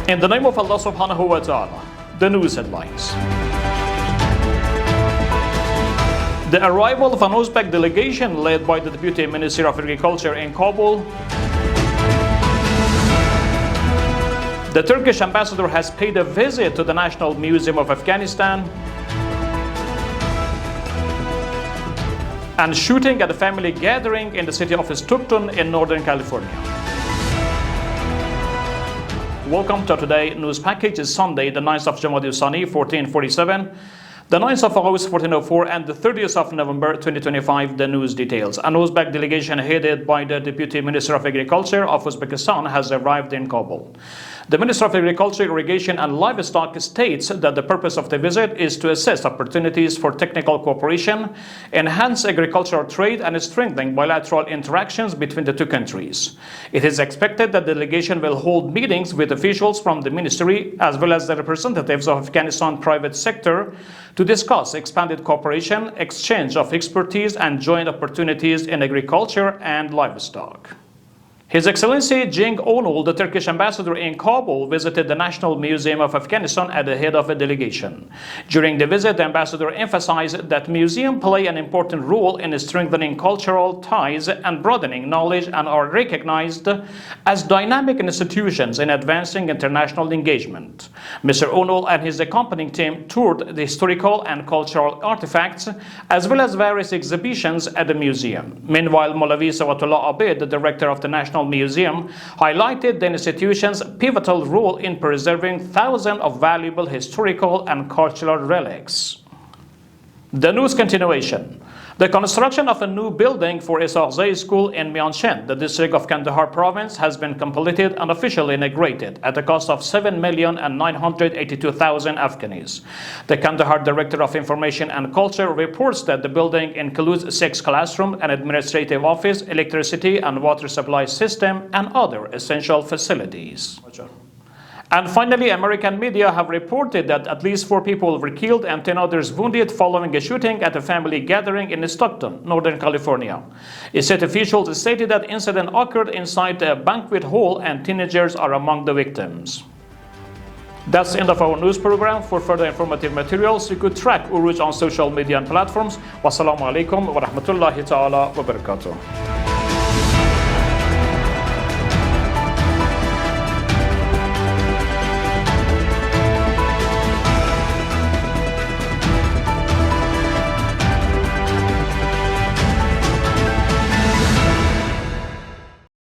In the name of Allah subhanahu wa ta'ala, the news headlines. The arrival of an Uzbek delegation led by the Deputy Minister of Agriculture in Kabul. The Turkish ambassador has paid a visit to the National Museum of Afghanistan. And shooting at a family gathering in the city of Stockton in Northern California. Welcome to today's news package. It's Sunday, the 9th of Jamadi Sani, 1447, the 9th of August, 1404, and the 30th of November, 2025. The news details. An Uzbek delegation headed by the Deputy Minister of Agriculture of Uzbekistan has arrived in Kabul. The Minister of Agriculture, Irrigation and Livestock states that the purpose of the visit is to assess opportunities for technical cooperation, enhance agricultural trade, and strengthen bilateral interactions between the two countries. It is expected that the delegation will hold meetings with officials from the ministry as well as the representatives of Afghanistan private sector to discuss expanded cooperation, exchange of expertise, and joint opportunities in agriculture and livestock. His Excellency Cenk Onul, the Turkish ambassador in Kabul, visited the National Museum of Afghanistan at the head of a delegation. During the visit, the ambassador emphasized that museums play an important role in strengthening cultural ties and broadening knowledge and are recognized as dynamic institutions in advancing international engagement. Mr. Onul and his accompanying team toured the historical and cultural artifacts as well as various exhibitions at the museum. Meanwhile, Maulavi Sawatullah Abed, the director of the National Museum, highlighted the institution's pivotal role in preserving thousands of valuable historical and cultural relics. The news continuation. The construction of a new building for Isaghzai School in Mianchand, the district of Kandahar province, has been completed and officially inaugurated at a cost of 7,982,000 Afghanis. The Kandahar Director of Information and Culture reports that the building includes 6 classrooms, an administrative office, electricity and water supply system, and other essential facilities. And finally, American media have reported that at least 4 people were killed and 10 others wounded following a shooting at a family gathering in Stockton, Northern California. State officials stated that incident occurred inside a banquet hall and teenagers are among the victims. That's the end of our news program. For further informative materials, you could track Urooj on social media and platforms. Wassalamu alaikum wa rahmatullahi ta'ala wa barakatuh.